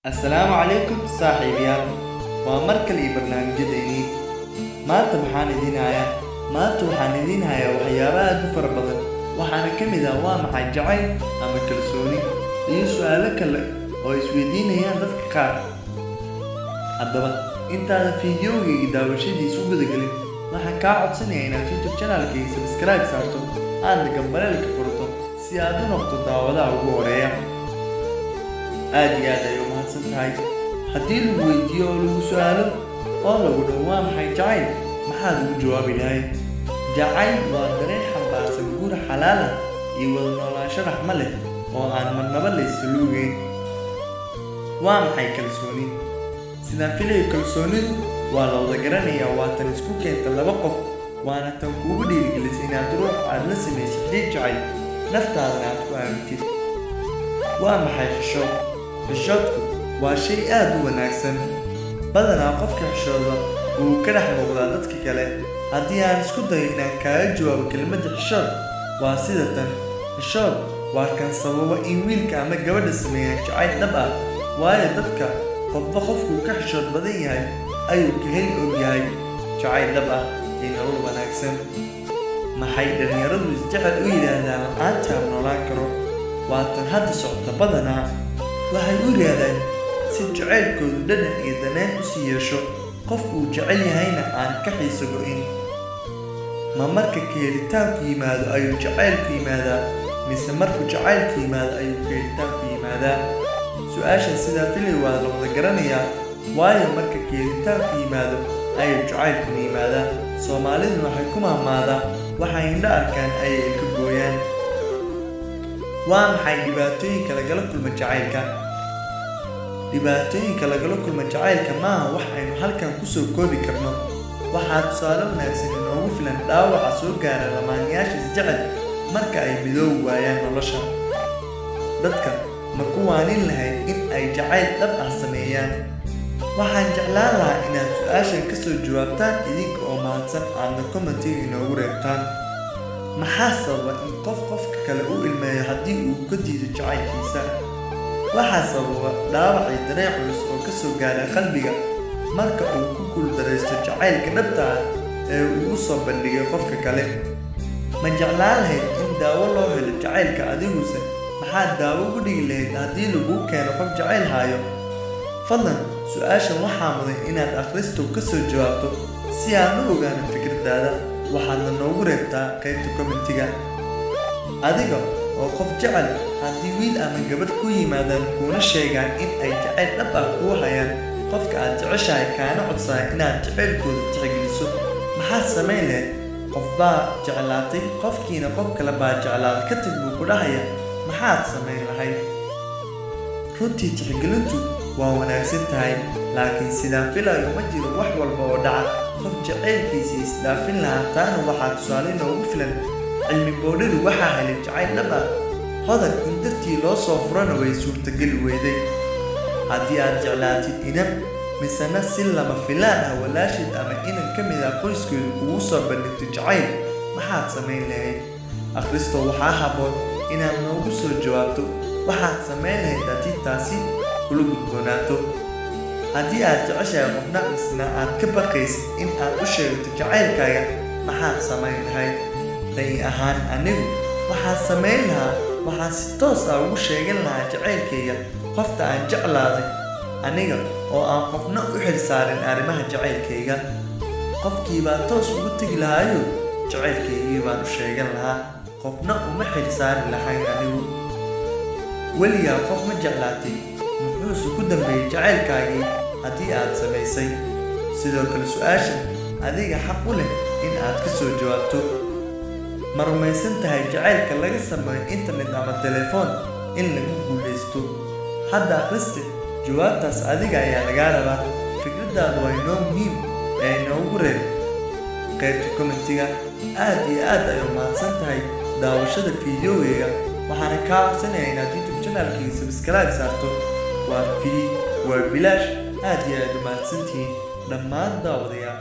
السلام عليكم صاحبيال ومركلي برنامجيني maanta waxaan idin hayaa waxyaabo aad u fara badan waxaana ka mid ah waa maxay jacayl ama kalsooni iyo su'aalo kale oo isweydiinayaan dadka qaar. haddaba intaada fiidiyowgayga daawashadiisa u gudagelin waxaan kaa codsanayaa inaad YouTube channelkayga subscribe saarto aadna gambaleelka furto si aad u noqoto daawadaha ugu horeeya. aad iyo aad ayay u mahadsan tahay. haddii lagu weydiiyo oo lagu su'aalo oo lagu dhaho waa maxay jacayl, maxaad ugu jawaabi lahayd? jacayl waa dareen xambaarsan guur xalaal ah iyo wada noolaansho raxmo leh oo aan marnaba la isluugeyn. waa maxay kalsooni? sidaan filayo kalsoonidu waa la wada garanayaa, waa tan isku keenta laba qof, waana tan kuugu dhiirigelisay inaad ruux aad la samaysid xidhiidh jacayl naftaadana aad ku aamintid. waa maxay xishood? xishoodku waa shay aad u wanaagsan. badanaa qofka xishooda wuu ka dhex muuqdaa dadka kale. haddii aan isku dayo inaan kaaga jawaabo kelmadda xishood, waa sida tan: xishood waa kan sababa in wiilka ama gabadha sameeyaan jacayl dhab ah, waayo dadka qofba qofkuu ka xishood badan yahay ayuu ka heli og yahay jacayl dhab ah iyo nolol wanaagsan. maxay dhallinyaradu isjecel u yidhaahdaan la'aantaa noolaan karo? waa tan hadda socota. badanaa waxay u yidhaahdaan si jacaylkoodu dhadhan iyo danaan u sii yeesho, qofku uu jecel yahayna aan ka xiiso go'in. ma marka keelitaanku yimaado ayuu jacaylku yimaadaa, mise markuu jacaylku yimaado ayuu keelitaanku yimaadaa? su-aashan sidaa filay waa la wada garanayaa, waayo marka keelitaanku yimaado ayuu jacaylkuna yimaadaa. soomaaliduna waxay ku mahmaadaa waxay indho arkaan ayay ilka gooyaan. waa maxay dhibaatooyinka lagala kulma jacaylka? dhibaatooyinka lagala kulma jacaylka maaha wax aynu halkan kusoo koobi karno. waxaa tusaale wanaagsan inoogu filan dhaawaca soo gaara lamaanayaasha isjecel marka ay midoobi waayaan nolosha. dadka ma ku waanin lahayd in ay jacayl dhab ah sameeyaan? waxaan jeclaan lahaa inaad su-aashan ka soo jawaabtaan idinka oo mahadsan, aadna commentiga inoogu reebtaan. maxaa sababa in qofka kale u ilmeeyo haddii uu ka diido jacaylkiisa? waxaa sababa dhaawacii dareen culus oo ka soo gaara qalbiga marka uu ku guuldaraysto jacaylka dhabta ah ee uu u soo bandhigay qofka kale. ma jeclaan lahayd in daawo loo helo jacaylka adiguse maxaad daawo ugu dhigi lahayd haddii laguu keeno qof jacayl haayo? fadlan su-aashan waxaa mudan inaad akhristow ka soo jawaabto si aan u ogaano fikirdaada. waxaadna noogu reebtaa qaybta commentiga. adiga oo qof jecel, haddii wiil ama gabadh ku yimaadaan kuuna sheegaan in ay jacayl dhab ah kuu hayaan, qofka aad jeceshahay kaana codsaday inaad jacaylkooda tixgeliso, maxaad samayn lahayd? qof baa jeclaatay, qofkiina qof kale baa jeclaaday, ka tag buu ku dhahaya, maxaad samayn lahayd? runtii tixgelintu waa wanaagsan tahay, laakiin sidaan filayo ma jiro wax walba oo dhaca qof jacaylkiisii isdhaafin lahaa. taana waxaa tusaale noogu filan cilmi boodhadu waxaa helay jacayl dhab ah, hodan in dartii loo soo furana way suurtageli weyday. haddii aad jeclaatid inan, misena si lama filaan ah walaashid ama inan ka mid ah qoyskooda kugu soo bandhigto jacayl, maxaad samayn lahayd? akhristo waxaa habboon inaad noogu soo jawaabto waxaad samayn lahayd haddii taasi kula gudboonaato. haddii aad jeceshahay qofna misna aad ka baqaysid in aad u sheegato jacaylkaaga, maxaad samayn lahayd? ra'yi ahaan anigu waxaan samayn lahaa, waxaan si toos ah ugu sheegan lahaa jacaylkayga qofta aan jeclaaday, aniga oo aan qofna u xilsaarin arrimaha jacaylkayga. qofkii baa toos ugu tegi lahaayo jacaylkaygii baan u sheegan lahaa, qofna uma xilsaari lahayn anigu. weligaa qof ma jeclaatay? muxuuse ku dambeeyey jacaylkaagii haddii aad samaysay? sidoo kale su-aashan adiga xaq u leh in aad ka soo jawaabto. ma rumaysan tahay jacaylka laga sameeyo internet ama telefoon in lagu guulaysto? hadda akhriste jawaabtaas adiga ayaa lagaa rabaa. fikradaadu waa inoo muhiim ee inoogu reeb qaybta commentiga. aad iyo aad ayay mahadsan tahay daawashada fiidiyowgayga. waxaana kaa codsanayaa inaad YouTube channelkayga subscribe saarto. waa bilaash. aad iyo aad u mahadsantihiin dhammaan daawadayaal.